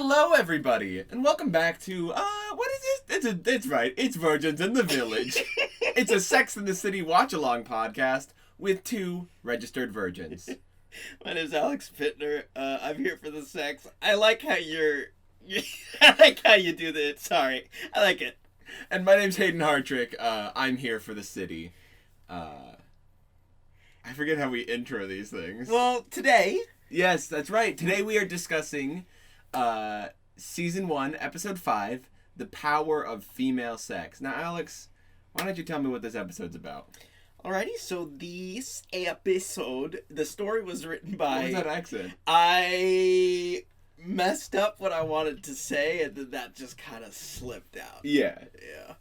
Hello, everybody, and welcome back to, what is this? It's right, it's Virgins in the Village. It's a Sex and the City watch-along podcast with two registered virgins. My name's Alex Pittner. I'm here for the sex. I like how I like how you do that. Sorry. I like it. And my name's Hayden Hartrick. I'm here for the city. I forget how we intro these things. Well, today... Yes, that's right. Today we are discussing, Season 1, Episode 5, The Power of Female Sex. Now, Alex, why don't you tell me what this episode's about? Alrighty, so this episode, the story was written by... What was that accent? I messed up what I wanted to say, and then that just kind of slipped out. Yeah. Yeah.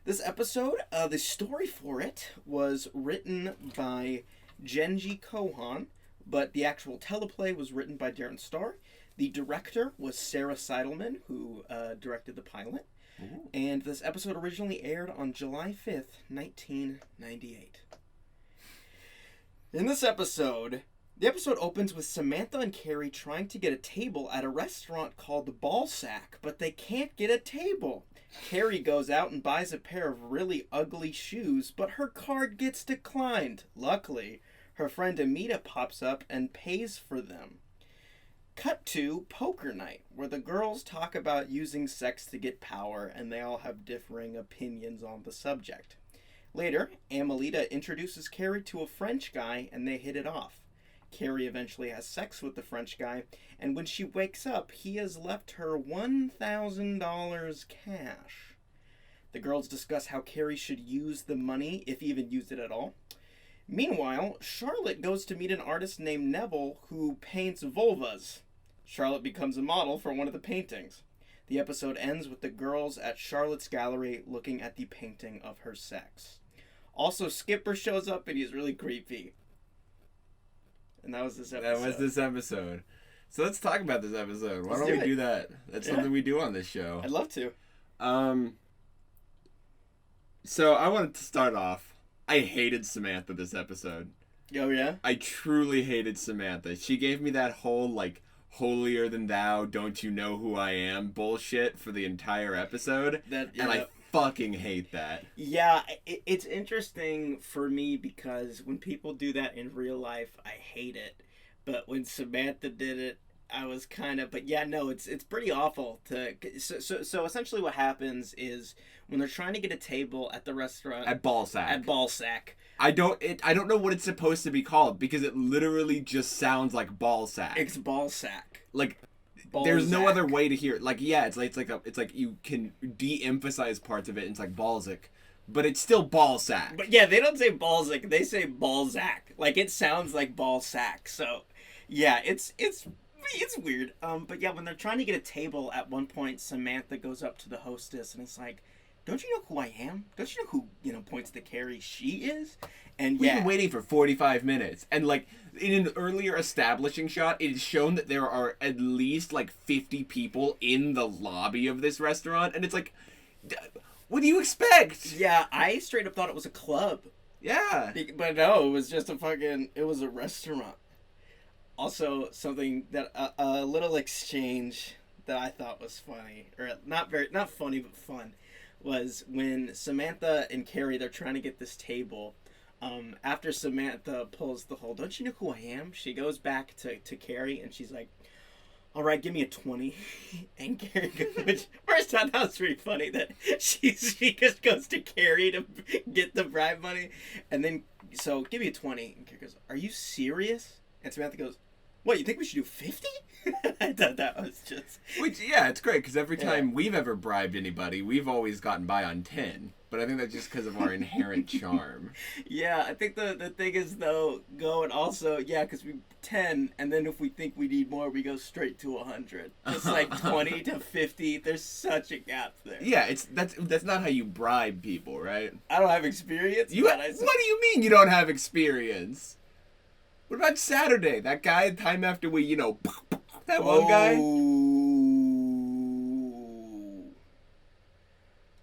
This episode, the story for it was written by Genji Kohan, but the actual teleplay was written by Darren Starr. The director was Sarah Seidelman, who directed the pilot. Ooh. And this episode originally aired on July 5th, 1998. In this episode, the episode opens with Samantha and Carrie trying to get a table at a restaurant called the Ballsack, but they can't get a table. Carrie goes out and buys a pair of really ugly shoes, but her card gets declined. Luckily, her friend Amita pops up and pays for them. Cut to poker night, where the girls talk about using sex to get power, and they all have differing opinions on the subject. Later, Amelita introduces Carrie to a French guy, and they hit it off. Carrie eventually has sex with the French guy, and when she wakes up, he has left her $1,000 cash. The girls discuss how Carrie should use the money, if even use it at all. Meanwhile, Charlotte goes to meet an artist named Neville who paints vulvas. Charlotte becomes a model for one of the paintings. The episode ends with the girls at Charlotte's gallery looking at the painting of her sex. Also, Skipper shows up and he's really creepy. And that was this episode. So let's talk about this episode. Why Let's don't we do do that? That's something we do on this show. I'd love to. So I wanted to start off. I hated Samantha this episode. Oh, yeah? I truly hated Samantha. She gave me that whole, holier than thou, don't you know who I am bullshit for the entire episode. And I fucking hate that. Yeah, it's interesting for me because when people do that in real life, I hate it. But when Samantha did it, I was kind of... But yeah, no, it's pretty awful. So essentially what happens is when they're trying to get a table at the restaurant... At Ballsack. I don't know what it's supposed to be called because it literally just sounds like Ballsack. It's Ballsack. There's no other way to hear it. It's like you can de-emphasize parts of it and it's like Balzac. But it's still Ballsack. But yeah, they don't say Balzac, they say Balzac. It sounds like Ballsack. So yeah, it's weird. But yeah, when they're trying to get a table, at one point Samantha goes up to the hostess and it's like, don't you know who I am? Don't you know who, points to Carrie she is? And We've been waiting for 45 minutes. And, in an earlier establishing shot, it is shown that there are at least, 50 people in the lobby of this restaurant. And it's like, what do you expect? Yeah, I straight up thought it was a club. Yeah. But no, it was just it was a restaurant. Also, something that, a little exchange that I thought was funny, or not funny, but fun, was when Samantha and Carrie, they're trying to get this table. After Samantha pulls the whole, don't you know who I am? She goes back to Carrie and she's like, all right, give me a 20. And Carrie goes, which first I thought was pretty funny that she just goes to Carrie to get the bribe money. And then, so give me a 20. And Carrie goes, are you serious? And Samantha goes, what, you think we should do 50? I thought that was just... Which, yeah, it's great, because every time we've ever bribed anybody, we've always gotten by on 10. But I think that's just because of our inherent charm. Yeah, I think the thing is, though, going also, because we 10, and then if we think we need more, we go straight to 100. Just 20 to 50, there's such a gap there. Yeah, that's not how you bribe people, right? I don't have experience. What do you mean you don't have experience? What about Saturday? That guy, time after we, that one guy?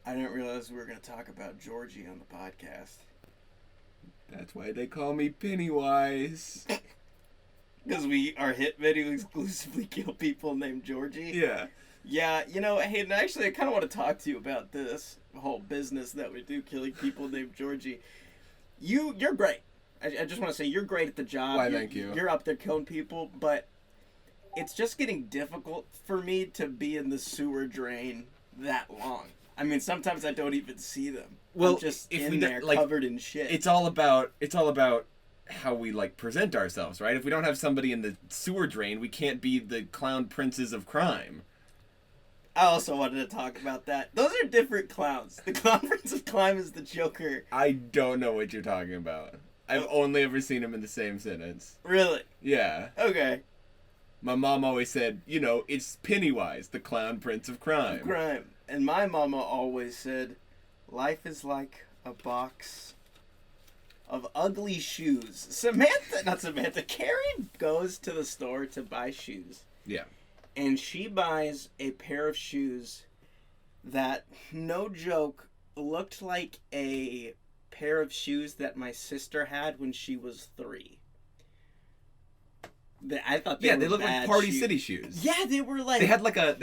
I didn't realize we were going to talk about Georgie on the podcast. That's why they call me Pennywise. Because we are hitmen who exclusively kill people named Georgie. Yeah. Yeah, you know, Hayden, actually, I kind of want to talk to you about this whole business that we do, killing people named Georgie. You're great. I just want to say you're great at the job. Why, thank you. You're up there killing people, but it's just getting difficult for me to be in the sewer drain that long. I mean, sometimes I don't even see them. Well, I'm just if in we there like, covered in shit. It's all about how we like present ourselves, right? If we don't have somebody in the sewer drain, we can't be the clown princes of crime. I also wanted to talk about that. Those are different clowns. The clown prince of crime is the Joker. I don't know what you're talking about. I've only ever seen him in the same sentence. Really? Yeah. Okay. My mom always said, you know, it's Pennywise, the clown prince of crime. Crime. And my mama always said, life is like a box of ugly shoes. Carrie goes to the store to buy shoes. Yeah. And she buys a pair of shoes that, no joke, looked like a pair of shoes that my sister had when she was 3. I thought they looked like Party City shoes. Yeah, they were like they had like a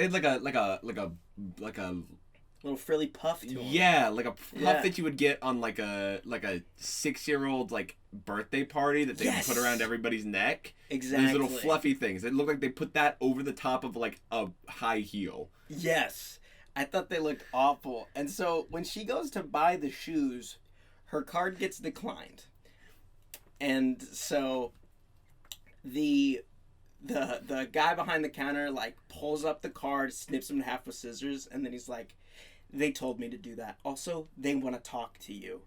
little frilly puff to them. Yeah, like a puff that you would get on like a 6-year-old like birthday party that they would put around everybody's neck. Exactly. Those little fluffy things. It looked like they put that over the top of like a high heel. Yes. I thought they looked awful. And so when she goes to buy the shoes, her card gets declined. And so the guy behind the counter like pulls up the card, snips him in half with scissors, and then he's like, they told me to do that. Also, they want to talk to you.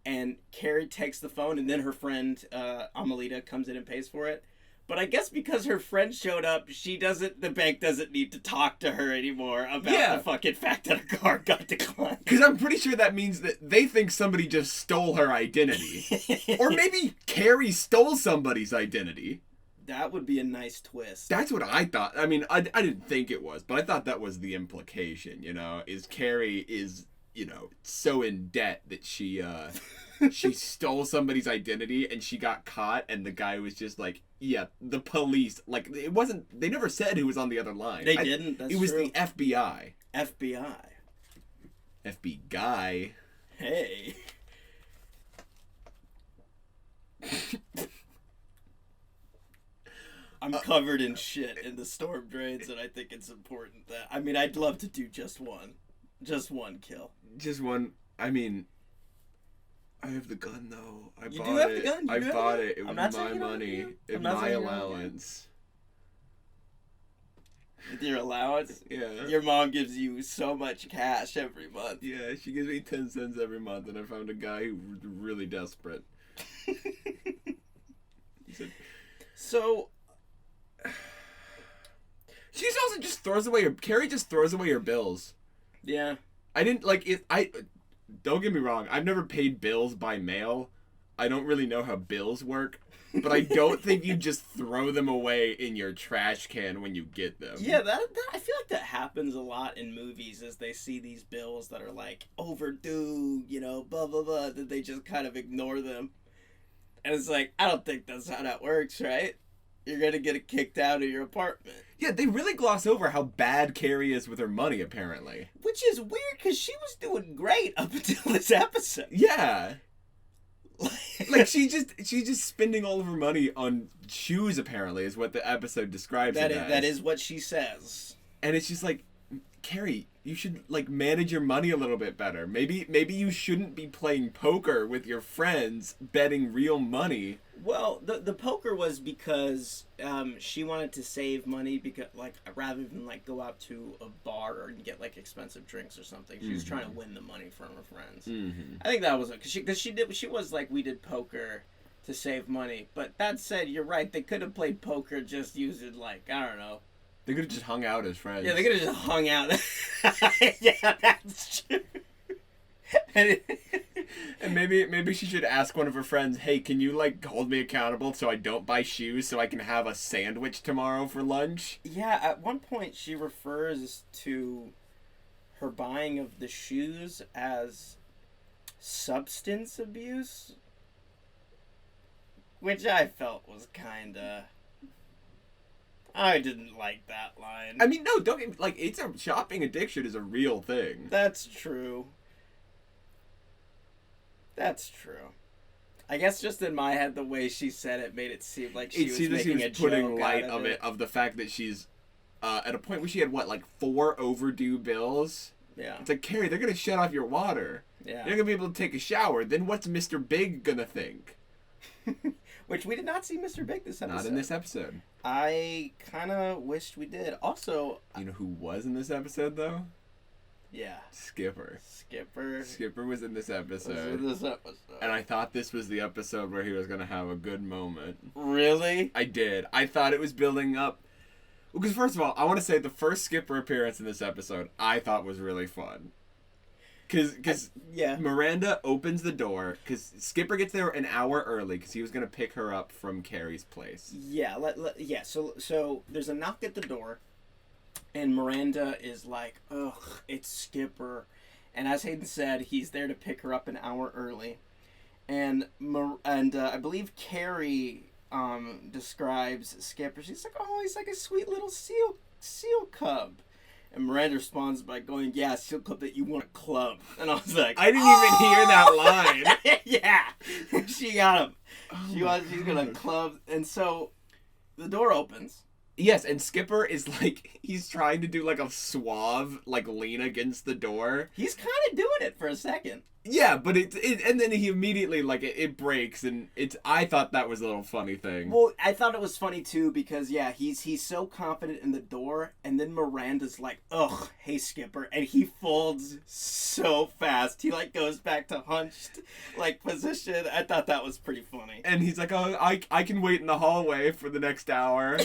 And Carrie takes the phone, and then her friend Amelita comes in and pays for it. But I guess because her friend showed up, the bank doesn't need to talk to her anymore about the fucking fact that her card got declined. Because I'm pretty sure that means that they think somebody just stole her identity. Or maybe Carrie stole somebody's identity. That would be a nice twist. That's what I thought. I mean, I didn't think it was, but I thought that was the implication, you know, is Carrie is, you know, so in debt that she stole somebody's identity and she got caught, and the guy was just like, yeah, the police. Like, it wasn't, they never said who was on the other line. They didn't, that's It was true. the FBI. FBI. FBI guy. Hey. I'm covered in shit in the storm drains, and I think it's important that... I mean, I'd love to do just one. Just one kill. Just one. I mean, I have the gun, though. I You bought do have it. the gun. I bought it. It I'm was not my saying you don't money. have It I'm not my saying you don't have allowance. With your allowance? Yeah. Your mom gives you so much cash every month. Yeah, she gives me 10 cents every month, and I found a guy who's really desperate. He said, So... She's also just throws away her... Carrie just throws away her bills. Yeah. I didn't, like, it... Don't get me wrong, I've never paid bills by mail. I don't really know how bills work. But I don't think you just throw them away in your trash can when you get them. Yeah, that I feel like that happens a lot in movies as they see these bills that are like overdue, you know, blah blah blah, that they just kind of ignore them. And it's like, I don't think that's how that works, right? You're gonna get kicked out of your apartment. Yeah, they really gloss over how bad Carrie is with her money, apparently. Which is weird, because she was doing great up until this episode. Yeah. Like, she's just spending all of her money on shoes, apparently, is what the episode describes it as. That is what she says. And it's just like, Carrie, you should, like, manage your money a little bit better. Maybe you shouldn't be playing poker with your friends, betting real money. Well, the poker was because she wanted to save money, because, like, rather than, like, go out to a bar and get, like, expensive drinks or something. She was trying to win the money from her friends. Mm-hmm. I think that was it, because she was like, we did poker to save money. But that said, you're right. They could have played poker just using, like, I don't know. They could have just hung out as friends. Yeah, they could have just hung out. Yeah, that's true. And maybe she should ask one of her friends, hey, can you, like, hold me accountable so I don't buy shoes so I can have a sandwich tomorrow for lunch? Yeah, at one point she refers to her buying of the shoes as substance abuse, which I felt was kind of I didn't like that line. I mean, no, don't get me, like, it's a shopping addiction is a real thing. That's true. That's true. I guess just in my head, the way she said it made it seem like she was making a joke putting light out of it. of the fact that she's at a point where she had what, like 4 overdue bills. Yeah. It's like, Carrie, they're gonna shut off your water. Yeah. You're not gonna be able to take a shower. Then what's Mr. Big gonna think? Which we did not see Mr. Big this episode. Not in this episode. I kind of wished we did. Also, you know who was in this episode though? Yeah. Skipper. Skipper was in this episode. And I thought this was the episode where he was gonna have a good moment. Really? I did. I thought it was building up. Because first of all, I want to say the first Skipper appearance in this episode I thought was really fun. Because yeah. Miranda opens the door, because Skipper gets there an hour early because he was going to pick her up from Carrie's place. Yeah, so there's a knock at the door, and Miranda is like, ugh, it's Skipper. And as Hayden said, he's there to pick her up an hour early. And I believe Carrie describes Skipper. She's like, oh, he's like a sweet little seal cub. And Miranda responds by going, yeah, seal cub that you want to club. And I was like, I didn't even hear that line. Yeah. She got him. Oh She's going to club. And so the door opens. Yes, and Skipper is like, he's trying to do like a suave, like lean against the door. He's kind of doing it for a second. Yeah, but and then he immediately, like, it breaks, and I thought that was a little funny thing. Well, I thought it was funny, too, because, yeah, he's so confident in the door, and then Miranda's like, ugh, hey, Skipper, and he folds so fast. He, like, goes back to hunched, like, position. I thought that was pretty funny. And he's like, oh, I can wait in the hallway for the next hour.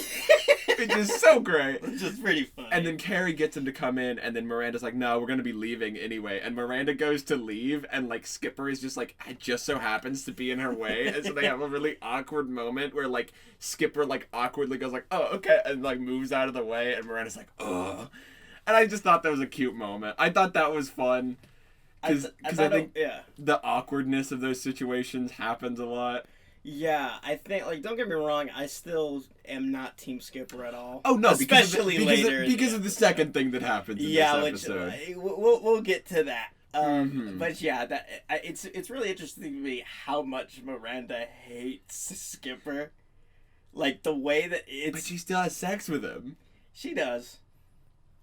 Which is so great. Which is pretty funny. And then Carrie gets him to come in, and then Miranda's like, no, we're going to be leaving anyway. And Miranda goes to leave, and like Skipper is just like, it just so happens to be in her way. And so they have a really awkward moment where like Skipper like awkwardly goes like, oh, okay. And like moves out of the way, and Miranda's like, ugh. And I just thought that was a cute moment. I thought that was fun. Because I think the awkwardness of those situations happens a lot. Yeah, I think, like, don't get me wrong, I still am not Team Skipper at all. Oh, no, especially later. Because of the second thing that happens in this episode. We'll get to that. But yeah, it's really interesting to me how much Miranda hates Skipper. Like, the way that it's... But she still has sex with him. She does.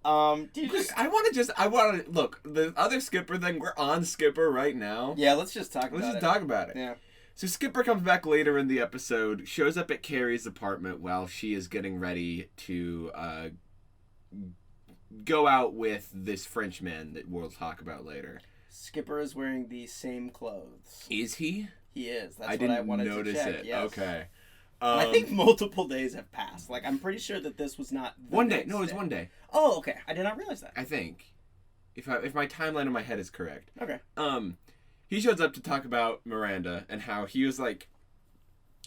Look, the other Skipper thing, we're on Skipper right now. Yeah, let's just talk about it. Yeah. So Skipper comes back later in the episode, shows up at Carrie's apartment while she is getting ready to go out with this Frenchman that we'll talk about later. Skipper is wearing the same clothes. Is he? He is. That's what I wanted to check. I didn't notice it. Yes. Okay. I think multiple days have passed. Like, I'm pretty sure that this was not one day. No, it was 1 day. Oh, okay. I did not realize that. I think. If my timeline in my head is correct. Okay. He shows up to talk about Miranda and how he was like,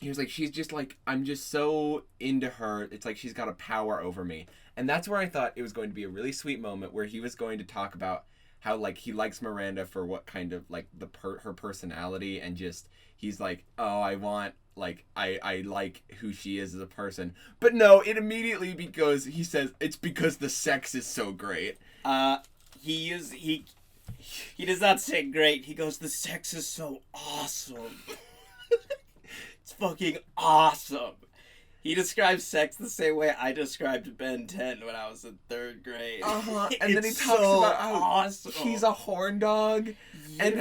she's just like, I'm just so into her. It's like she's got a power over me. And that's where I thought it was going to be a really sweet moment where he was going to talk about how, like, he likes Miranda for what kind of, like, her personality, and just, he's like, oh, I want, like, I like who she is as a person. But no, it immediately he says, it's because the sex is so great. He does not say great. He goes, the sex is so awesome. It's fucking awesome. He describes sex the same way I described Ben 10 when I was in 3rd grade. And then he talks about how awesome. He's a horn dog. Yeah. And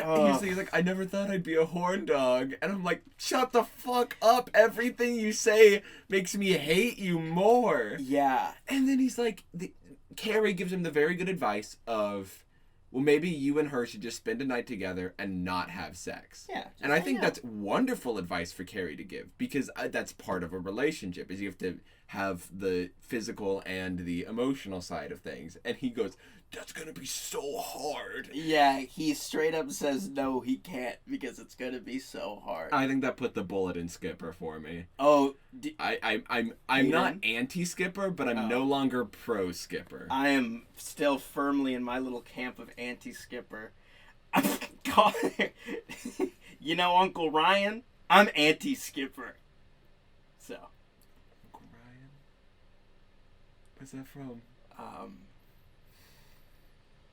he's like, I never thought I'd be a horn dog. And I'm like, shut the fuck up. Everything you say makes me hate you more. Yeah. And then he's like, Carrie gives him the very good advice of, well, maybe you and her should just spend a night together and not have sex. Yeah. And I think that's wonderful advice for Carrie to give, because that's part of a relationship, is you have to have the physical and the emotional side of things. And he goes, that's going to be so hard. Yeah, he straight up says no, he can't, because it's going to be so hard. I think that put the bullet in Skipper for me. Oh, I'm not anti-Skipper, but I'm no longer pro-Skipper. I am still firmly in my little camp of anti-Skipper. God, you know Uncle Ryan? I'm anti-Skipper. So. Uncle Ryan? What's that from?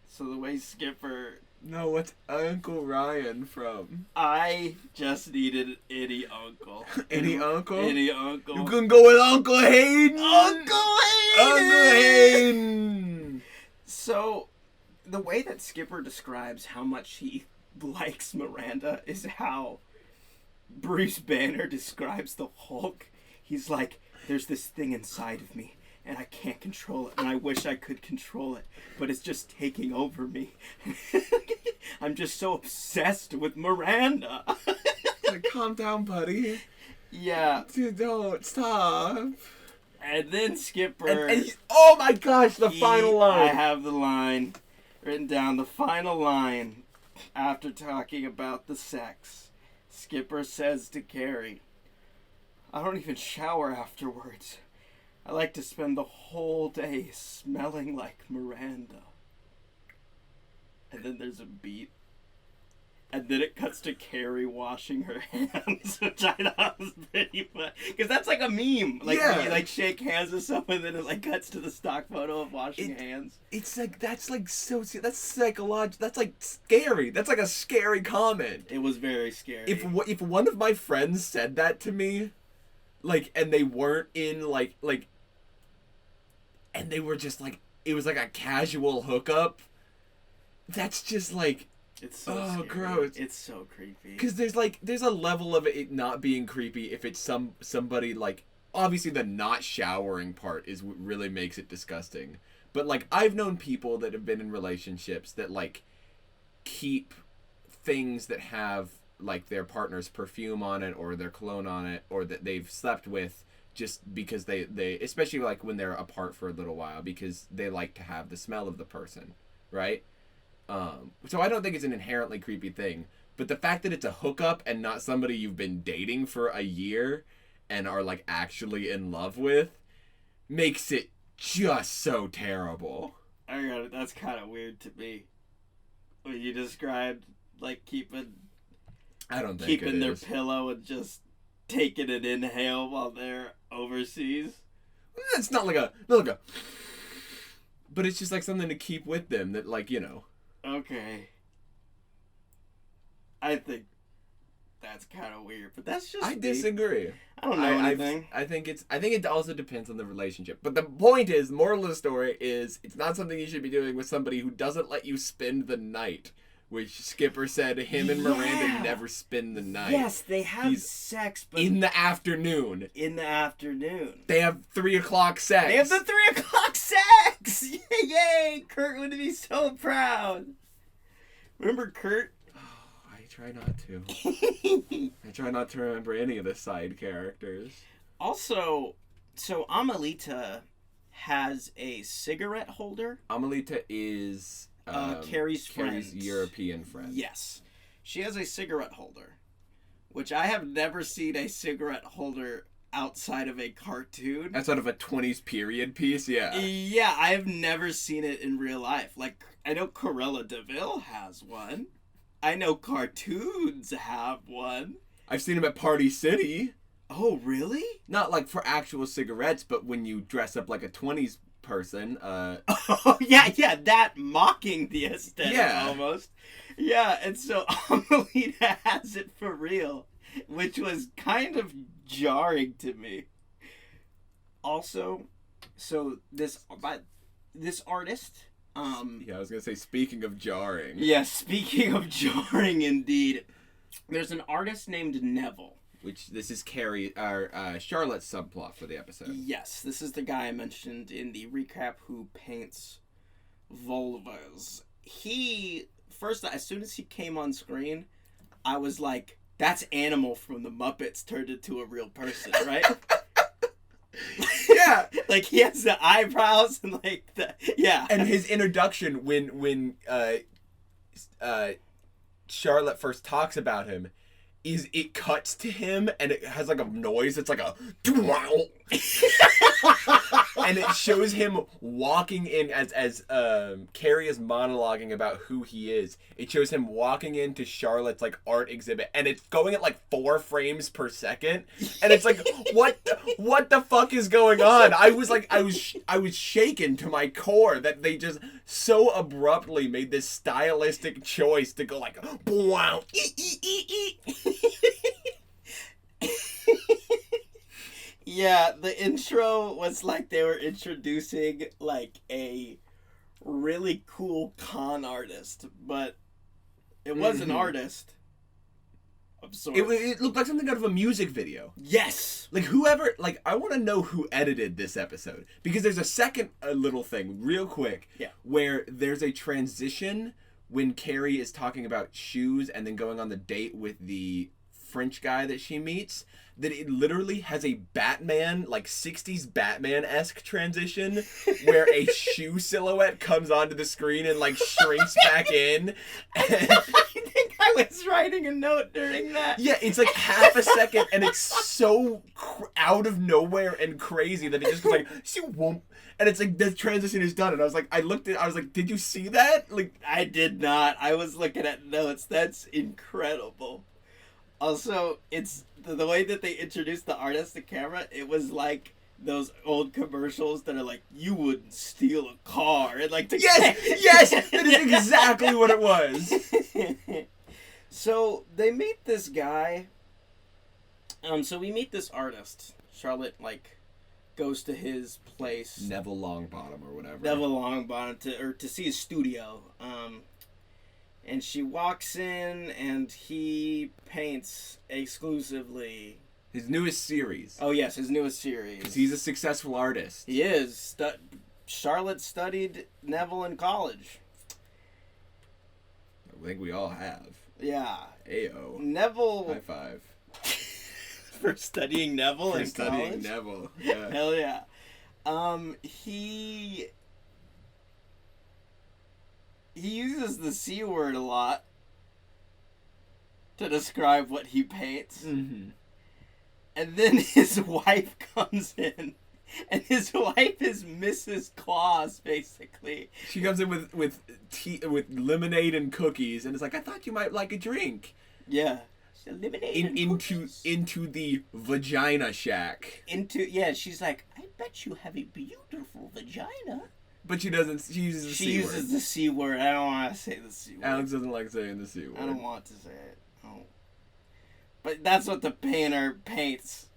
So the way Skipper... No, what's Uncle Ryan from? I just needed any uncle. Any uncle? Any uncle. You can go with Uncle Hayden! Uncle Hayden! Uncle Hayden! So, the way that Skipper describes how much he likes Miranda is how Bruce Banner describes the Hulk. He's like, there's this thing inside of me, and I can't control it, and I wish I could control it, but it's just taking over me. I'm just so obsessed with Miranda. Like, calm down, buddy. Yeah. Dude, don't stop. And then Skipper... And he's, oh my gosh, the final line. I have the line written down. The final line, after talking about the sex, Skipper says to Carrie, I don't even shower afterwards. I like to spend the whole day smelling like Miranda. And then there's a beat. And then it cuts to Carrie washing her hands, which I thought was pretty funny. Because that's like a meme. Like, yeah. when you like shake hands with someone, and then it like cuts to the stock photo of washing hands. It's like, that's like that's psychological. That's like scary. That's like a scary comment. It was very scary. If one of my friends said that to me, like, and they weren't in like, and they were just like, it was like a casual hookup. That's just like, it's so scary. Gross. It's so creepy. Because there's a level of it not being creepy if it's somebody like, obviously the not showering part is what really makes it disgusting. But like, I've known people that have been in relationships that like keep things that have like their partner's perfume on it or their cologne on it or that they've slept with just because they especially like when they're apart for a little while because they like to have the smell of the person, right? So I don't think it's an inherently creepy thing, but the fact that it's a hookup and not somebody you've been dating for a year and are like actually in love with makes it just so terrible. I got it. That's kind of weird to me. When you described like keeping their pillow and just taking an inhale while they're overseas. It's not like a, but it's just like something to keep with them that like, you know. Okay. I think that's kind of weird, but that's just I disagree. I don't know anything. I think it also depends on the relationship. But the point is, moral of the story is, it's not something you should be doing with somebody who doesn't let you spend the night. Which Skipper said him and Miranda never spend the night. Yes, they have sex, but in the afternoon. In the afternoon. They have 3 o'clock sex. They have the 3 o'clock sex! Yay! Kurt would be so proud. Remember Kurt? Oh, I try not to. I try not to remember any of the side characters. Also, so Amelita has a cigarette holder. Amelita is... Carrie's European friend. Yes. She has a cigarette holder, which I have never seen a cigarette holder outside of a cartoon. Outside of a 20s period piece, yeah. Yeah, I have never seen it in real life. Like, I know Cruella de Vil has one. I know cartoons have one. I've seen them at Party City. Oh, really? Not like for actual cigarettes, but when you dress up like a 20s person. Oh, yeah, that mocking the aesthetic almost. Yeah, and so Amelita has it for real, which was kind of jarring to me. Also, so this artist... yeah, I was going to say, speaking of jarring. Yeah, speaking of jarring indeed. There's an artist named Neville. Which, this is Charlotte's subplot for the episode. Yes, this is the guy I mentioned in the recap who paints vulvas. He, first, as soon as he came on screen, I was like, that's Animal from the Muppets turned into a real person, right? Yeah! Like, he has the eyebrows and, like, yeah. And his introduction, when Charlotte first talks about him, is it cuts to him and it has like a noise. It's like a and it shows him walking in as Carrie is monologuing about who he is. It shows him walking into Charlotte's like art exhibit, and it's going at like 4 frames per second, and it's like what the fuck is going on? I was shaken to my core that they just so abruptly made this stylistic choice to go like wow. Yeah, the intro was like they were introducing like a really cool con artist, but it was an artist of sorts. It looked like something out of a music video. Yes! Like whoever, like I want to know who edited this episode, because there's a second little thing real quick where there's a transition when Carrie is talking about shoes and then going on the date with the French guy that she meets, that it literally has a Batman, like 60s Batman-esque transition where a shoe silhouette comes onto the screen and like shrinks back in. I think I was writing a note during that. Yeah, it's like half a second and it's so out of nowhere and crazy that it just goes like, she won't. And it's like, the transition is done. And I was like, I was like, did you see that? Like, I did not. I was looking at notes. That's incredible. Also, it's the way that they introduced the artist to camera, it was like those old commercials that are like, you wouldn't steal a car. And like, yes, that is exactly what it was. So they meet this guy. So we meet this artist. Charlotte, like, goes to his place. Neville Longbottom or whatever. Neville Longbottom to see his studio. And she walks in, and he paints exclusively his newest series. Oh, yes, his newest series. Because he's a successful artist. He is. Charlotte studied Neville in college. I think we all have. Yeah. Ayo. Neville. High five. For studying Neville in studying college? Neville. Yeah. Hell yeah. He uses the C word a lot to describe what he paints. Mm-hmm. And then his wife comes in, and his wife is Mrs. Claus, basically. She comes in with tea, with lemonade and cookies, and it's like, I thought you might like a drink. Yeah. Lemonade and cookies. Into the vagina shack. She's like, I bet you have a beautiful vagina. But she doesn't. She uses the C word. She uses the C word. I don't want to say the C word. Alex doesn't like saying the C word. I don't want to say it. Oh. But that's what the painter paints.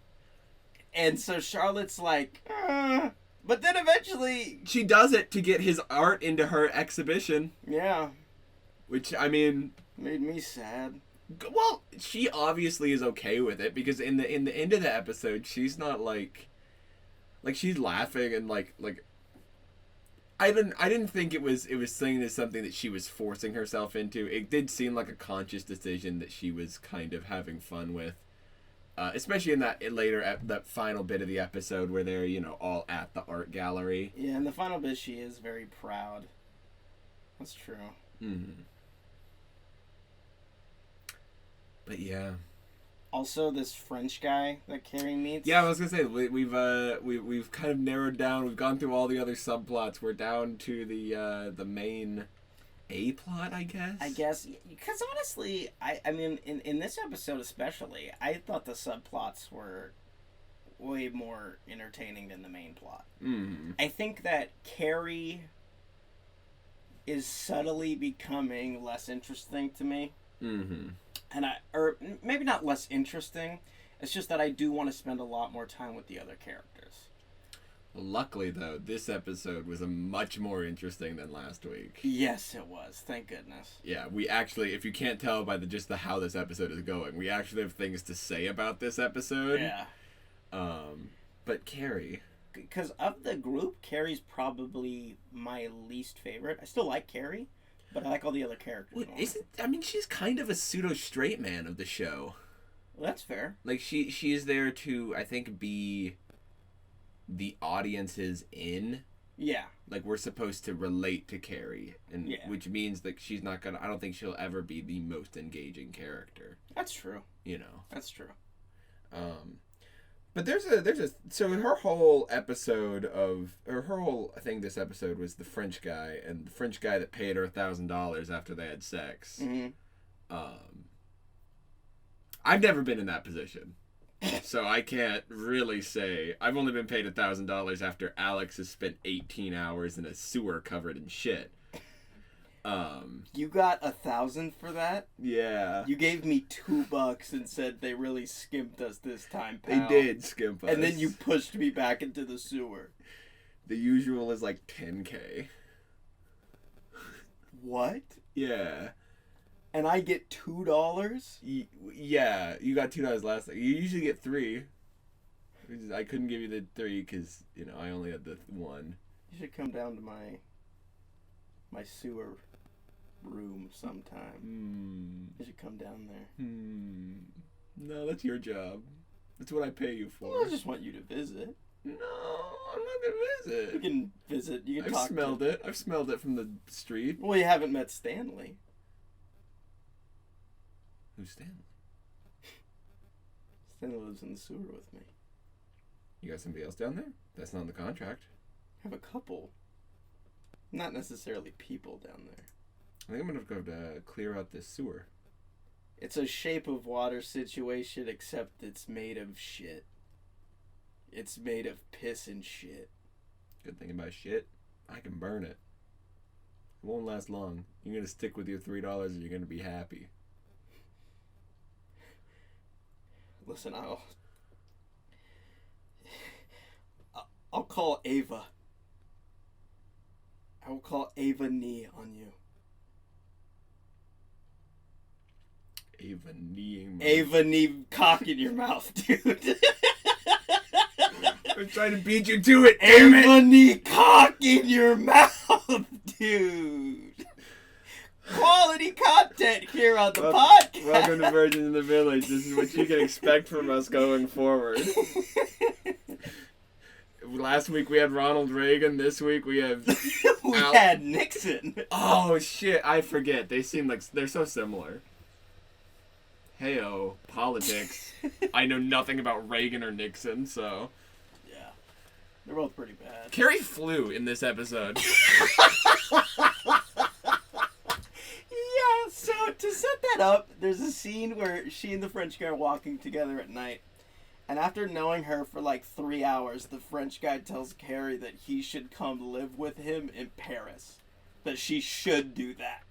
And so Charlotte's like, But then eventually... She does it to get his art into her exhibition. Yeah. Which, I mean... Made me sad. Well, she obviously is okay with it, because in the end of the episode, she's not like she's laughing and like I didn't think it was seen as something that she was forcing herself into. It did seem like a conscious decision that she was kind of having fun with, especially in that final bit of the episode where they're all at the art gallery. Yeah, in the final bit, she is very proud. That's true. Mm-hmm. But yeah. Also, this French guy that Carrie meets. Yeah, I was gonna say we've kind of narrowed down. We've gone through all the other subplots. We're down to the main A plot, I guess. I guess because honestly, I mean, in this episode especially, I thought the subplots were way more entertaining than the main plot. Mm-hmm. I think that Carrie is subtly becoming less interesting to me. Mm-hmm. Or maybe not less interesting. It's just that I do want to spend a lot more time with the other characters. Well, luckily, though, this episode was much more interesting than last week. Yes, it was. Thank goodness. Yeah, we actually, if you can't tell by the how this episode is going, we actually have things to say about this episode. Yeah. But Carrie... Because of the group, Carrie's probably my least favorite. I still like Carrie. But I like all the other characters. Well, she's kind of a pseudo-straight man of the show. Well, that's fair. Like, she is there to, I think, be the audience's in. Yeah. Like, we're supposed to relate to Carrie. And which means that she's not gonna... I don't think she'll ever be the most engaging character. That's true. You know. That's true. But there's a so her whole thing this episode was the French guy and the French guy that paid her $1,000 after they had sex. Mm-hmm. I've never been in that position, so I can't really say. I've only been paid $1,000 after Alex has spent 18 hours in a sewer covered in shit. You got $1,000 for that? Yeah. You gave me $2 and said they really skimped us this time, pal. They did skimp us. And then you pushed me back into the sewer. The usual is like $10K. What? Yeah. And I get $2? Yeah, you got $2 last time. You usually get $3. I couldn't give you the 3 because, I only had the 1. You should come down to my sewer room sometime. You should come down there. No, that's your job. That's what I pay you for. Well, I just want you to visit. No, I'm not gonna visit. You can visit. You can I've talk. Smelled it. I've smelled it from the street. Well, you haven't met Stanley. Who's Stanley? Stanley lives in the sewer with me. You got somebody else down there? That's not in the contract. I have a couple. Not necessarily people down there. I think I'm gonna go to clear out this sewer. It's a shape of water situation, except it's made of shit. It's made of piss and shit. Good thing about shit, I can burn it. It won't last long. You're gonna stick with your $3 and you're gonna be happy. Listen, I'll call Ava. I will call Ava knee on you. Ava kneeing. Ava knee cock in your mouth, dude. I'm trying to beat you to it, damn it! Ava knee cock in your mouth, dude. Quality content here on the podcast. Welcome to Virgins in the Village. This is what you can expect from us going forward. Last week we had Ronald Reagan. This week we have... we had Nixon. Oh, shit. I forget. They seem like... They're so similar. Hey-oh. Politics. I know nothing about Reagan or Nixon, so... Yeah. They're both pretty bad. Carrie flew in this episode. Yeah, so to set that up, there's a scene where she and the French guy are walking together at night. And after knowing her for like 3 hours, the French guy tells Carrie that he should come live with him in Paris. That she should do that.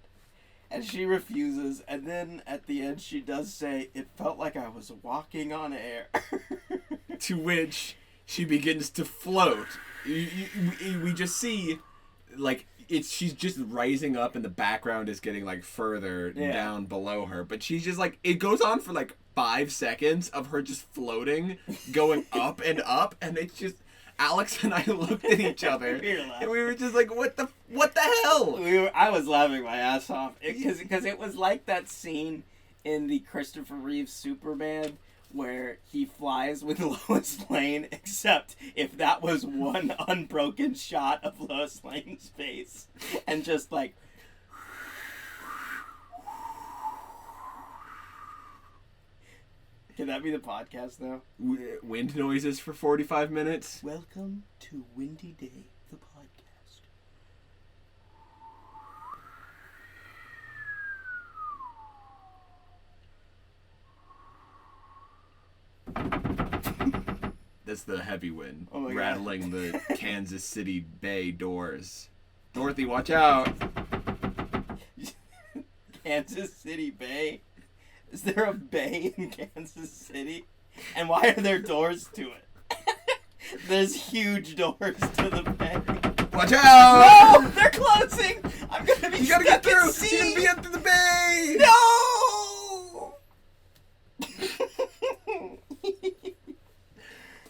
And she refuses, and then at the end she does say, "It felt like I was walking on air." To which she begins to float. We just see, like, she's just rising up and the background is getting, like, further down below her. But she's just, like, it goes on for, like, 5 seconds of her just floating, going up, and it's just... Alex and I looked at each other, and we were just like, what the hell? I was laughing my ass off, because it was like that scene in the Christopher Reeve Superman, where he flies with Lois Lane, except if that was one unbroken shot of Lois Lane's face, and just like... Can that be the podcast now? Wind noises for 45 minutes. Welcome to Windy Day, the podcast. That's the heavy wind, oh rattling the Kansas City Bay doors. Dorothy, watch out! Kansas City Bay? Is there a bay in Kansas City? And why are there doors to it? There's huge doors to the bay. Watch out! No! They're closing! I'm gonna be You gotta get through! sea. You gotta be up to the bay! No!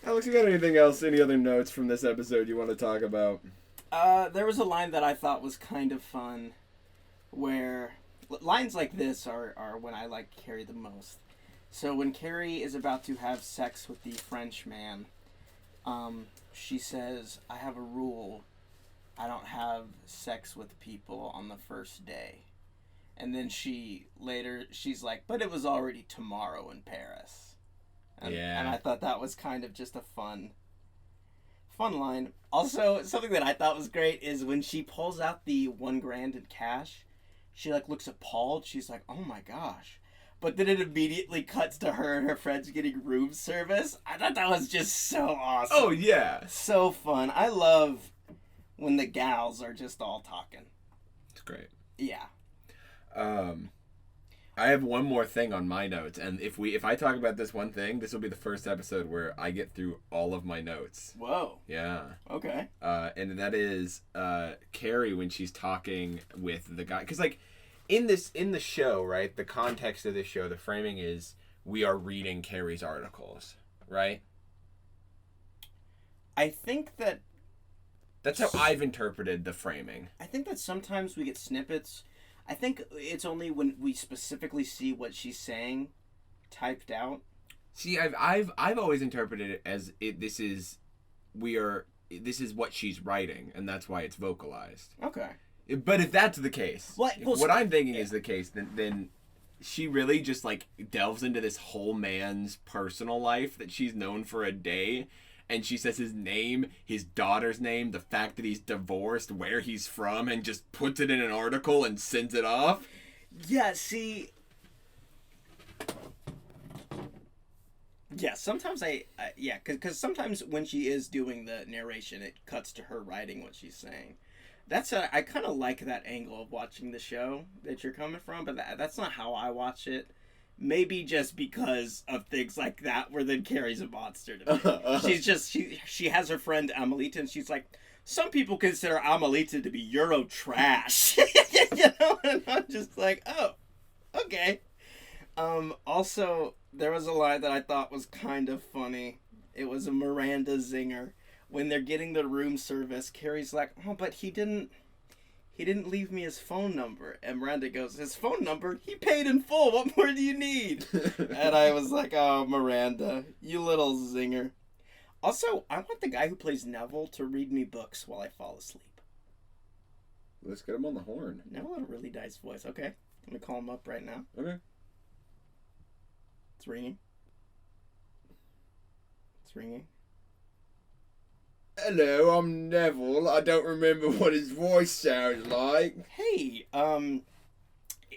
Alex, you got anything else, any other notes from this episode you want to talk about? There was a line that I thought was kind of fun, where... Lines like this are when I like Carrie the most. So when Carrie is about to have sex with the French man, she says, "I have a rule. I don't have sex with people on the first day." And then she's like, "But it was already tomorrow in Paris." And I thought that was kind of just a fun line. Also, something that I thought was great is when she pulls out the $1,000 in cash, she like looks appalled. She's like, "Oh my gosh." But then it immediately cuts to her and her friends getting room service. I thought that was just so awesome. Oh, yeah. So fun. I love when the gals are just all talking. It's great. Yeah. I have one more thing on my notes, and if I talk about this one thing, this will be the first episode where I get through all of my notes. Whoa. Yeah. Okay. And that is Carrie when she's talking with the guy, because like in the show, right? The context of this show, the framing is we are reading Carrie's articles, right? I think that's how I've interpreted the framing. I think that sometimes we get snippets. I think it's only when we specifically see what she's saying typed out. See, I've always interpreted it as this is what she's writing, and that's why it's vocalized. Okay. But if that's the case, what I'm thinking is the case, then she really just like delves into this whole man's personal life that she's known for a day. And she says his name, his daughter's name, the fact that he's divorced, where he's from, and just puts it in an article and sends it off. Yeah, see. Yeah, sometimes because sometimes when she is doing the narration, it cuts to her writing what she's saying. I kind of like that angle of watching the show that you're coming from, but that's not how I watch it. Maybe just because of things like that, where then Carrie's a monster to me. She's just she has her friend Amelita, and she's like, some people consider Amelita to be Euro trash. You know, and I'm just like, oh, okay. Also, there was a line that I thought was kind of funny. It was a Miranda zinger. When they're getting the room service, Carrie's like, oh, but he didn't leave me his phone number. And Miranda goes, his phone number? He paid in full. What more do you need? And I was like, oh, Miranda, you little zinger. Also, I want the guy who plays Neville to read me books while I fall asleep. Let's get him on the horn. Neville had a really nice voice. Okay. I'm going to call him up right now. Okay. It's ringing. It's ringing. Hello, I'm Neville. I don't remember what his voice sounds like. Hey,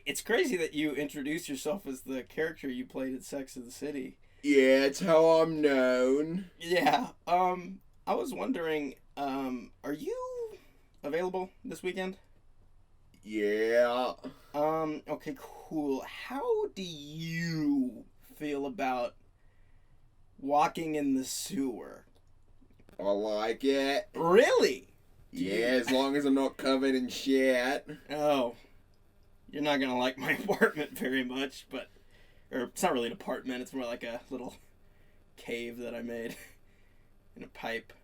it's crazy that you introduced yourself as the character you played in Sex and the City. Yeah, it's how I'm known. Yeah, I was wondering, are you available this weekend? Yeah. Okay, cool. How do you feel about walking in the sewer? I like it. Really? Yeah, as long as I'm not covered in shit. Oh. You're not gonna like my apartment very much, or it's not really an apartment, it's more like a little cave that I made in a pipe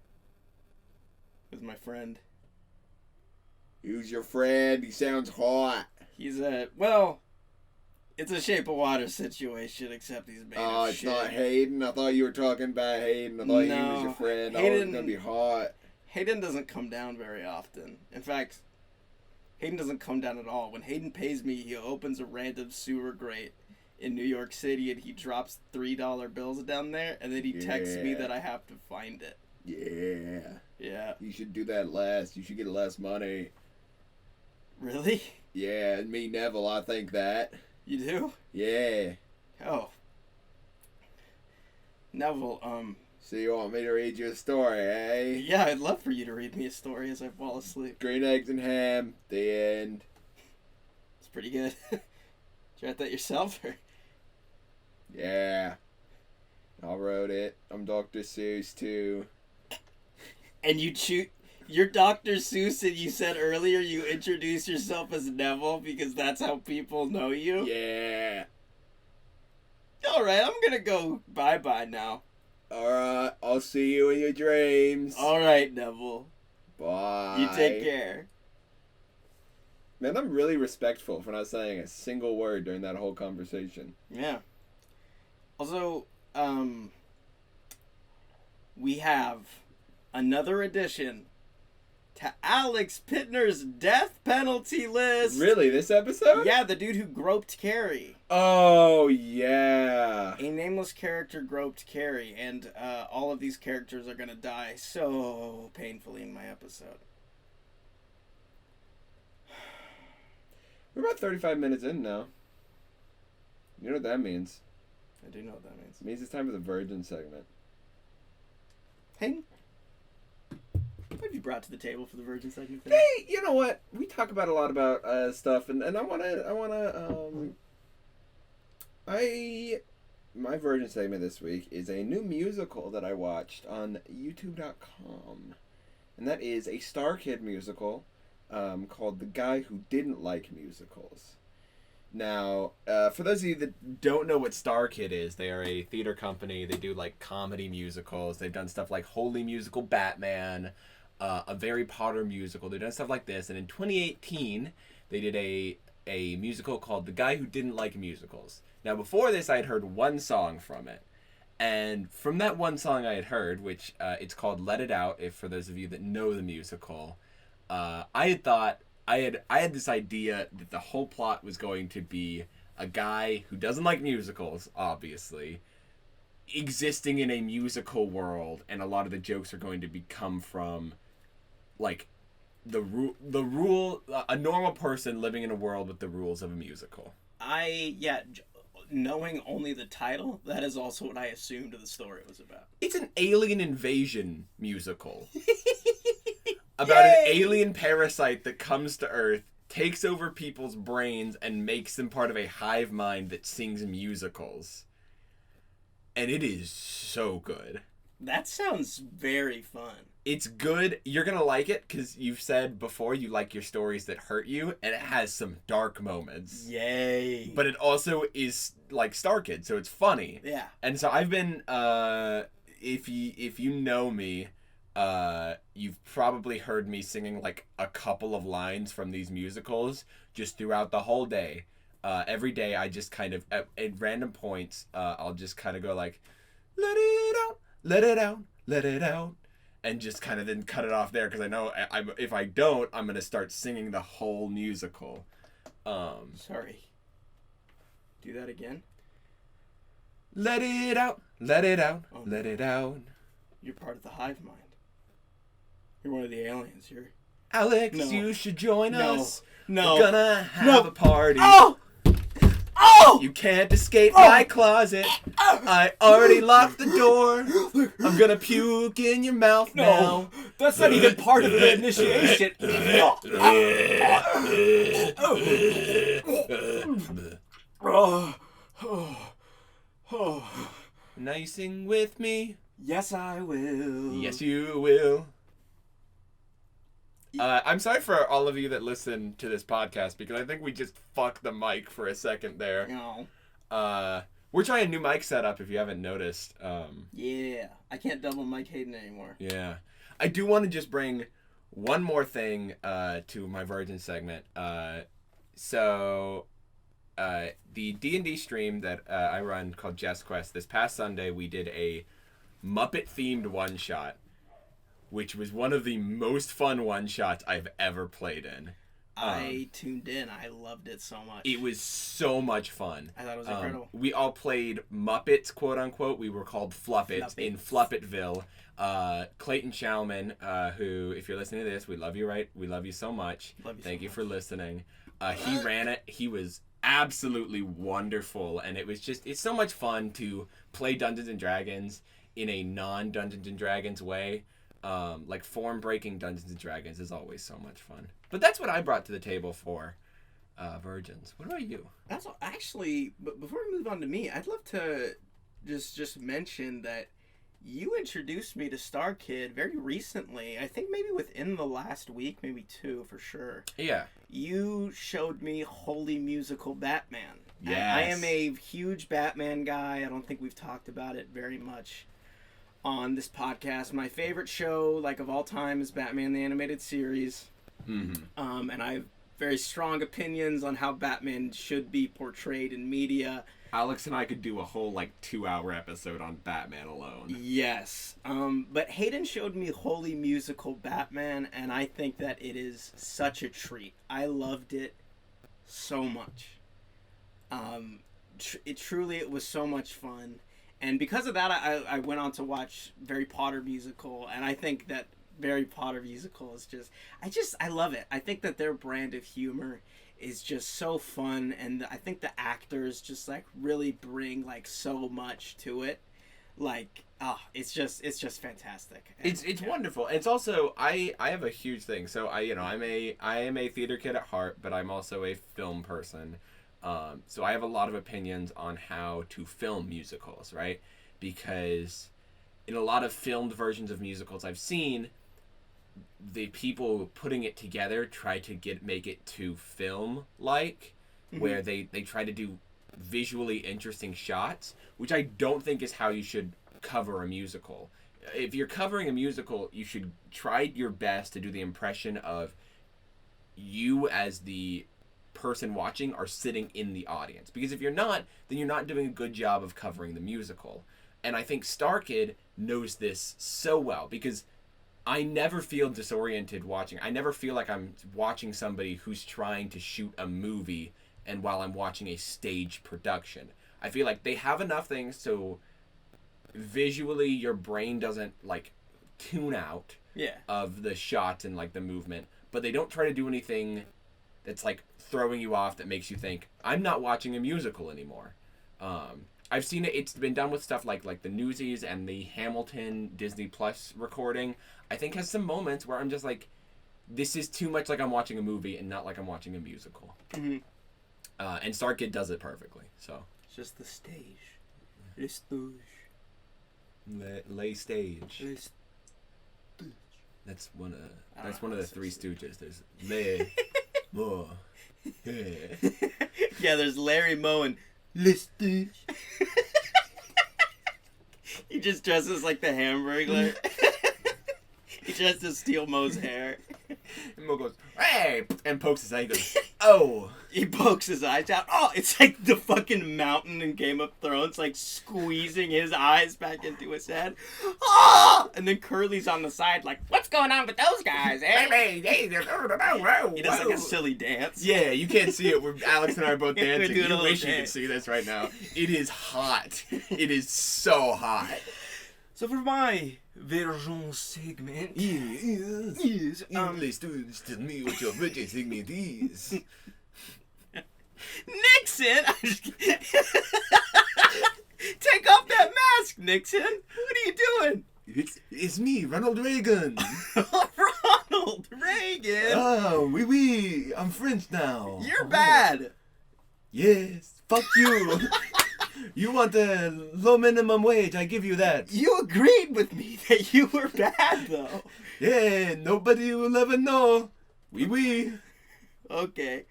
with my friend. Who's your friend? He sounds hot. He's it's a Shape of Water situation, except he's made of it's shit. not Hayden? I thought you were talking about Hayden. I thought he was your friend. Hayden, I was gonna be hot. Hayden doesn't come down very often. In fact, Hayden doesn't come down at all. When Hayden pays me, he opens a random sewer grate in New York City and he drops $3 bills down there, and then he texts me that I have to find it. Yeah. Yeah. You should do that less. You should get less money. Really? Yeah, and me, Neville, I think that. You do? Yeah. Oh. Neville, So you want me to read you a story, eh? Yeah, I'd love for you to read me a story as I fall asleep. Green eggs and ham. The end. It's pretty good. Did you write that yourself, or? Yeah. I wrote it. I'm Dr. Seuss, too. And you're Dr. Seuss, and you said earlier you introduced yourself as Neville because that's how people know you? Yeah. Alright, I'm gonna go bye-bye now. Alright, I'll see you in your dreams. Alright, Neville. Bye. You take care. Man, I'm really respectful for not saying a single word during that whole conversation. Yeah. Also, we have another edition to Alex Pittner's death penalty list. Really, this episode? Yeah, the dude who groped Carrie. Oh, yeah. A nameless character groped Carrie, and all of these characters are going to die so painfully in my episode. We're about 35 minutes in now. You know what that means? I do know what that means. It means it's time for the Virgin segment. Hey, what have you brought to the table for the Virgin segment? Hey, you know what? We talk about a lot about stuff, and my Virgin segment this week is a new musical that I watched on YouTube.com, and that is a Star Kid musical called The Guy Who Didn't Like Musicals. Now, for those of you that don't know what Star Kid is, they are a theater company. They do like comedy musicals. They've done stuff like Holy Musical Batman, a Harry Potter musical. They've done stuff like this. And in 2018, they did a musical called The Guy Who Didn't Like Musicals. Now, before this, I had heard one song from it. And from that one song I had heard, which it's called Let It Out, if for those of you that know the musical, I had thought, I had this idea that the whole plot was going to be a guy who doesn't like musicals, obviously, existing in a musical world, and a lot of the jokes are going to come from, like, the rule, a normal person living in a world with the rules of a musical. Knowing only the title, that is also what I assumed the story was about. It's an alien invasion musical. About an alien parasite that comes to Earth, takes over people's brains, and makes them part of a hive mind that sings musicals. And it is so good. That sounds very fun. It's good. You're going to like it because you've said before you like your stories that hurt you, and it has some dark moments. Yay. But it also is like Star Kid, so it's funny. Yeah. And so I've been, if you know me, you've probably heard me singing like a couple of lines from these musicals just throughout the whole day. Every day I just kind of, at random points, I'll just kind of go like, let it out, let it out, let it out. And just kind of then cut it off there because I know if I don't, I'm going to start singing the whole musical. Sorry. Do that again? Let it out, let it out, Oh, let it out. You're part of the hive mind. You're one of the aliens. You're... Alex, No. you should join us. No. We're gonna have a party. Oh! Oh! You can't escape my closet. I already locked the door. I'm gonna puke in your mouth now. That's not even part of the initiation. Now you sing with me. Yes, I will. Yes, you will. I'm sorry for all of you that listen to this podcast because I think we just fucked the mic for a second there. No. We're trying a new mic setup if you haven't noticed. Yeah. I can't double Mike Hayden anymore. Yeah. I do want to just bring one more thing to my Virgin segment. So the D&D stream that I run called Jess Quest, this past Sunday we did a Muppet-themed one-shot, which was one of the most fun one-shots I've ever played in. I tuned in. I loved it so much. It was so much fun. I thought it was incredible. We all played Muppets, quote-unquote. We were called Fluppets in Fluppetville. Clayton Schauman, who, if you're listening to this, we love you, right? We love you so much. Thank you for listening. He ran it. He was absolutely wonderful, and it's so much fun to play Dungeons & Dragons in a non-Dungeons & Dragons way. Like form-breaking Dungeons & Dragons is always so much fun. But that's what I brought to the table for Virgins. What about you? That's actually, but before we move on to me, I'd love to just mention that you introduced me to Star Kid very recently. I think maybe within the last week, maybe 2 for sure. Yeah. You showed me Holy Musical Batman. Yes. I am a huge Batman guy. I don't think we've talked about it very much on this podcast. My favorite show, like of all time, is Batman the Animated Series. Mm-hmm. And I've very strong opinions on how Batman should be portrayed in media. Alex and I could do a whole 2-hour episode on Batman alone. Yes. But Hayden showed me Holy Musical Batman, and I think that it is such a treat. I loved it so much. It was so much fun. And because of that, I went on to watch Harry Potter musical, and I think that Harry Potter musical is I love it. I think that their brand of humor is just so fun, and I think the actors just really bring so much to it. It's just fantastic. And, It's wonderful. It's also I have a huge thing. So I am a theater kid at heart, but I'm also a film person. So I have a lot of opinions on how to film musicals, right? Because in a lot of filmed versions of musicals I've seen, the people putting it together try to make it to film where they try to do visually interesting shots, which I don't think is how you should cover a musical. If you're covering a musical, you should try your best to do the impression of you as the person watching are sitting in the audience, because if you're not, then you're not doing a good job of covering the musical. And I think StarKid knows this so well, because I never feel disoriented watching. I never feel like I'm watching somebody who's trying to shoot a movie and while I'm watching a stage production. I feel like they have enough things so visually your brain doesn't tune out of the shots and the movement, but they don't try to do anything that's throwing you off that makes you think I'm not watching a musical anymore. I've seen it. It's been done with stuff like the Newsies and the Hamilton Disney Plus recording. I think has some moments where I'm just this is too much I'm watching a movie and not I'm watching a musical. Mm-hmm. And StarKid does it perfectly. So it's just the stage. Le stage. Lay stage. Le stage. That's one of the Three Stooges. There's Le Mo. Yeah, there's Larry Moe and Le stage. He just dresses like the Hamburglar. He tries to steal Moe's hair. And Mo goes, hey! And pokes his eye. He goes, oh! He pokes his eyes out. Oh, it's like the fucking mountain in Game of Thrones, squeezing his eyes back into his head. Oh! And then Curly's on the side, what's going on with those guys, eh? He does a silly dance. Yeah, you can't see it. Alex and I are both dancing. doing a You little wish you could dance. see this right now. It is hot. It is so hot. So for my version segment... Yes. English students, tell me what your version segment is. Nixon! Take off that mask, Nixon! What are you doing? It's me, Ronald Reagan. Ronald Reagan! Oh, oui, I'm French now. You're bad! Yes, fuck you. You want the low minimum wage, I give you that. You agreed with me that you were bad, though. Yeah, nobody will ever know. Oui. Okay.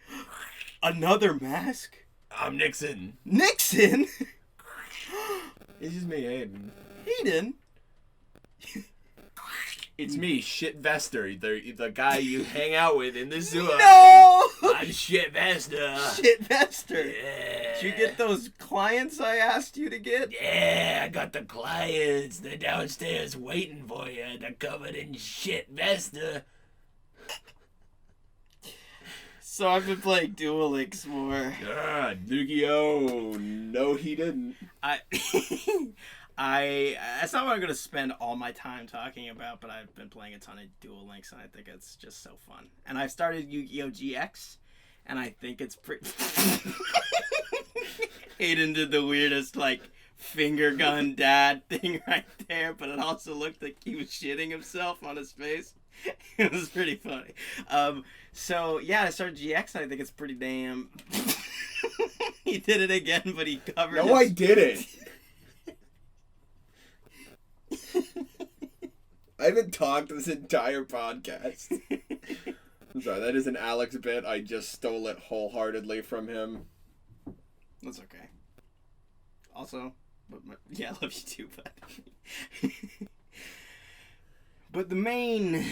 Another mask? I'm Nixon. Nixon? It's just me, Hayden. Hayden? It's me, Shit Vester, the guy you hang out with in the sewer. No! I'm Shit Vester. Shit, Vester. Yeah. Did you get those clients I asked you to get? Yeah, I got the clients. They're downstairs waiting for you. They're covered in Shit Vester. So I've been playing Duel Links more. Yu-Gi-Oh! No, he didn't. That's not what I'm going to spend all my time talking about, but I've been playing a ton of Duel Links, and I think it's just so fun. And I've started Yu-Gi-Oh! GX, and I think it's pretty... Hayden did the weirdest, finger gun dad thing right there, but it also looked like he was shitting himself on his face. It was pretty funny. So, yeah, I started GX, and I think it's pretty damn... He did it again, but he covered No, I didn't. I haven't talked this entire podcast. I'm sorry, that is an Alex bit. I just stole it wholeheartedly from him. That's okay. Also, I love you too, but... But the main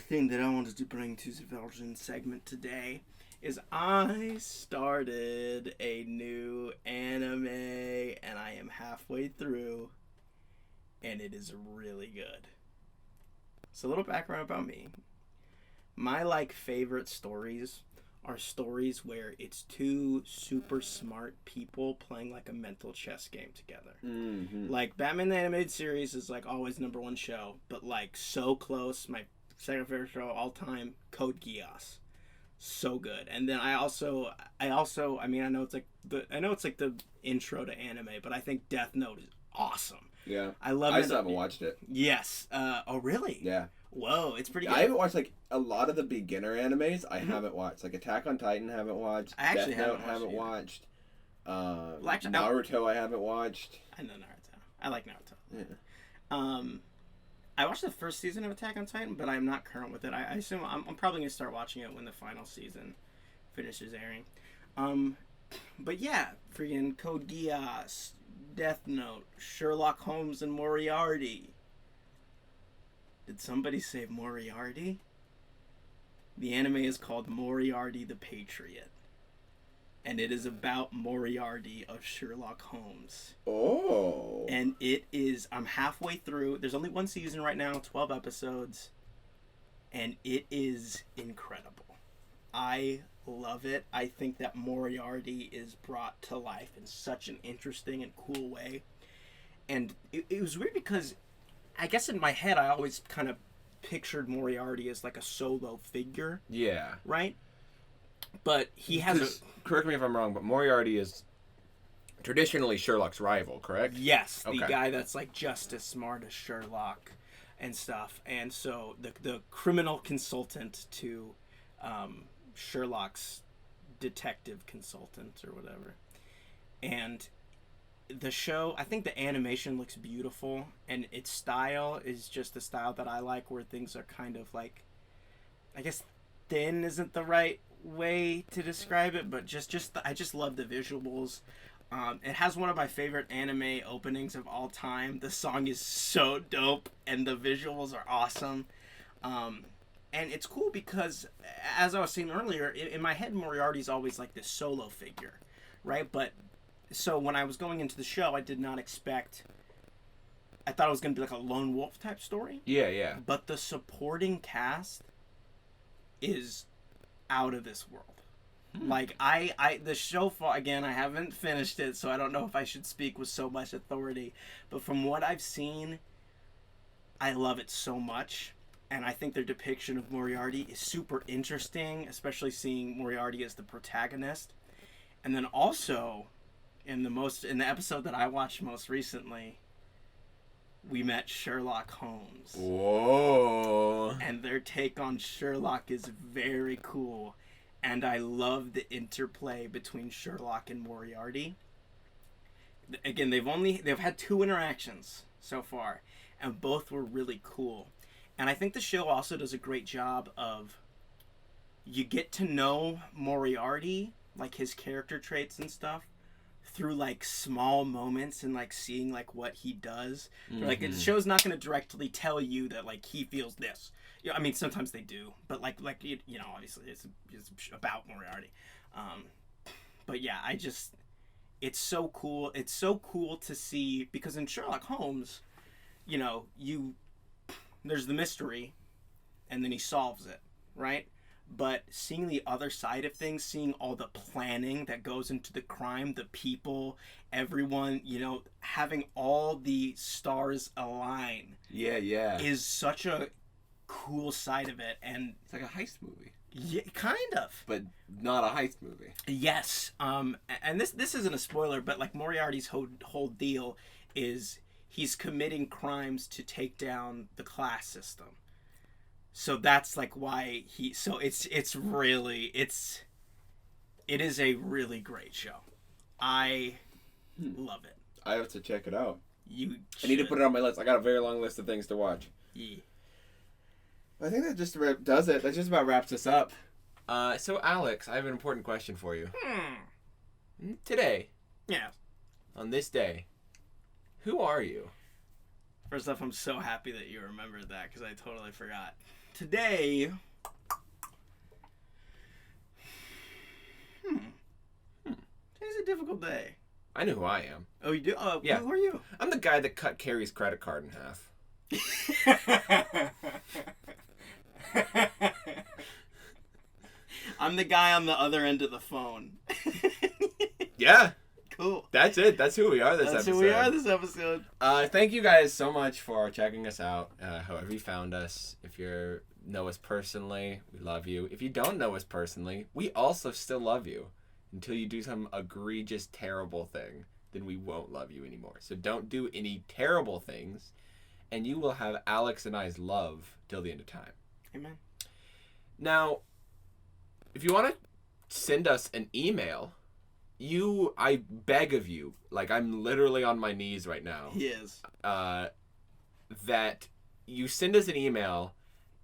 thing that I wanted to bring to the Virgin segment today is I started a new anime and I am halfway through and it is really good. So a little background about me. My favorite stories are stories where it's two super smart people playing like a mental chess game together. Mm-hmm. Like Batman the Animated Series is always #1 show, but so close. My second favorite show of all time, Code Geass. So good. And then I know it's like the intro to anime, but I think Death Note is awesome. Yeah. I love it. I still haven't watched it. Yes. Oh really? Yeah. Whoa, it's pretty good. I haven't watched a lot of the beginner animes. I haven't watched Attack on Titan. Haven't watched. I actually Death Note, haven't watched. Naruto. I haven't watched. I know Naruto. I like Naruto. Yeah. I watched the first season of Attack on Titan, but I'm not current with it. I assume I'm probably gonna start watching it when the final season finishes airing. But yeah, freaking Code Geass, Death Note, Sherlock Holmes and Moriarty. Did somebody say Moriarty? The anime is called Moriarty the Patriot. And it is about Moriarty of Sherlock Holmes. Oh. And I'm halfway through. There's only one season right now, 12 episodes. And it is incredible. I love it. I think that Moriarty is brought to life in such an interesting and cool way. And it was weird because I guess in my head I always kind of pictured Moriarty as a solo figure. Yeah. Right? But he has correct me if I'm wrong, but Moriarty is traditionally Sherlock's rival, correct? Yes, the Okay. guy that's just as smart as Sherlock and stuff. And so the criminal consultant to Sherlock's detective consultant or whatever. And the show, I think the animation looks beautiful, and its style is just the style that I like, where things are kind of I guess thin isn't the right way to describe it, but I just love the visuals. It has one of my favorite anime openings of all time. The song is so dope, and the visuals are awesome. And it's cool because, as I was saying earlier, in my head, Moriarty's always this solo figure, right? But so when I was going into the show, I did not expect. I thought it was going to be a lone wolf type story. Yeah, yeah. But the supporting cast is out of this world. The show, again, I haven't finished it, so I don't know if I should speak with so much authority. But from what I've seen, I love it so much. And I think their depiction of Moriarty is super interesting, especially seeing Moriarty as the protagonist. And then also, in the episode that I watched most recently, we met Sherlock Holmes. Whoa. And their take on Sherlock is very cool. And I love the interplay between Sherlock and Moriarty. Again, they've had 2 interactions so far, and both were really cool. And I think the show also does a great job of, you get to know Moriarty, his character traits and stuff, through small moments and seeing what he does. Mm-hmm. The show's not going to directly tell you that he feels this. I mean, sometimes they do, but obviously it's about Moriarty. But yeah, it's so cool. It's so cool to see, because in Sherlock Holmes, there's the mystery, and then he solves it, right? But seeing the other side of things, seeing all the planning that goes into the crime, the people, everyone, having all the stars align. Yeah, yeah. Is such a cool side of it. And it's like a heist movie. Yeah, kind of. But not a heist movie. Yes. And this isn't a spoiler, but Moriarty's whole deal is he's committing crimes to take down the class system. So that's why it is a really great show. I love it. I have to check it out. I need to put it on my list. I got a very long list of things to watch. Yeah. I think that just does it. That just about wraps us up. So Alex, I have an important question for you. Today. Yeah. On this day, who are you? First off, I'm so happy that you remembered that, because I totally forgot. Today, difficult day. I know who I am. Oh, you do? Yeah. Who are you? I'm the guy that cut Carrie's credit card in half. I'm the guy on the other end of the phone. Yeah. Cool. That's it. That's who we are this episode. That's who we are this episode. Thank you guys so much for checking us out. However you found us. If you know us personally, we love you. If you don't know us personally, we also still love you. Until you do some egregious, terrible thing, then we won't love you anymore. So don't do any terrible things, and you will have Alex and I's love till the end of time. Amen. Now, if you want to send us an email, I beg of you, like I'm literally on my knees right now. He is. That you send us an email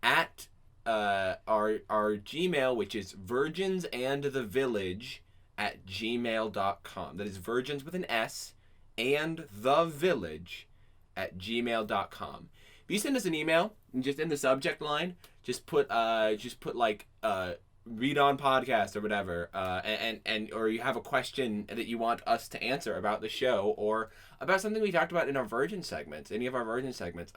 at our Gmail, which is virginsandthevillage@gmail.com. That is virgins with an S and thevillage@gmail.com. If you send us an email, and just in the subject line, just put like read on podcast or whatever, and or you have a question that you want us to answer about the show or about something we talked about in our Virgin segments, any of our Virgin segments.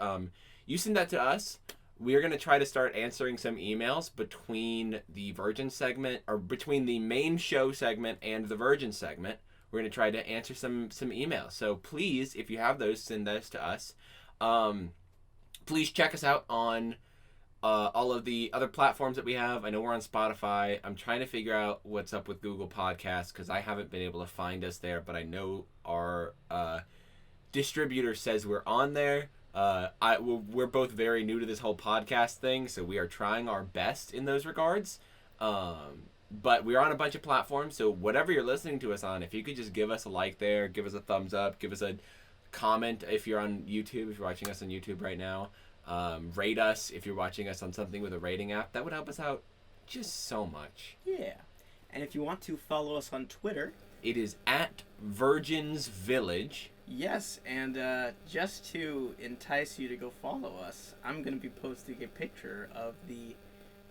You send that to us. We're going to try to start answering some emails between the Virgin segment, or between the main show segment and the Virgin segment. We're going to try to answer some emails. So please, if you have those, send those to us. Please check us out on all of the other platforms that we have. I know we're on Spotify. I'm trying to figure out what's up with Google Podcasts because I haven't been able to find us there, but I know our distributor says we're on there. We're both very new to this whole podcast thing, so we are trying our best in those regards. But we're on a bunch of platforms, so whatever you're listening to us on, if you could just give us a like there, give us a thumbs up, give us a comment if you're on YouTube, if you're watching us on YouTube right now. Rate us if you're watching us on something with a rating app. That would help us out just so much. Yeah. And if you want to follow us on Twitter, it is at Virgins Village. Yes, and just to entice you to go follow us, I'm going to be posting a picture of the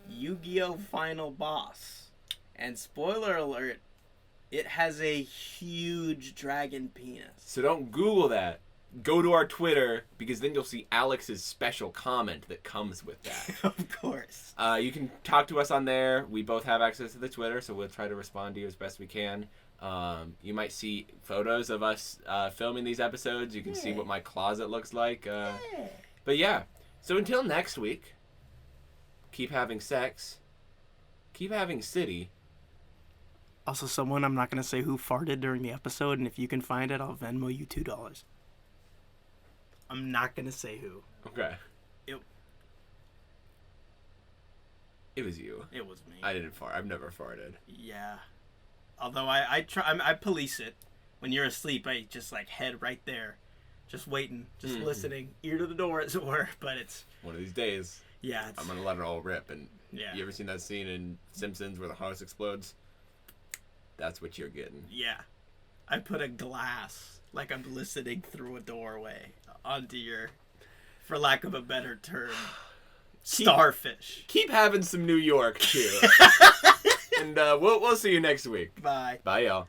Yu-Gi-Oh! Final Boss. And spoiler alert, it has a huge dragon penis. So don't Google that. Go to our Twitter, because then you'll see Alex's special comment that comes with that. Of course. You can talk to us on there. We both have access to the Twitter, so we'll try to respond to you as best we can. You might see photos of us filming these episodes. You can see what my closet looks like. But yeah, so until next week, keep having sex, keep having city. Also, someone, I'm not going to say who farted during the episode, and if you can find it, I'll Venmo you $2. I'm not going to say who. Okay. It was you. It was me. I didn't fart. I've never farted. Yeah. Although I police it. When you're asleep, I just like head right there. Just waiting. Just listening. Ear to the door, as it were. But it's... one of these days. Yeah. I'm going to let it all rip. And yeah. You ever seen that scene in Simpsons where the house explodes? That's what you're getting. Yeah. I put a glass, like I'm listening through a doorway, onto your, for lack of a better term, starfish. Keep having some New York, too. And we'll see you next week. Bye. Bye, y'all.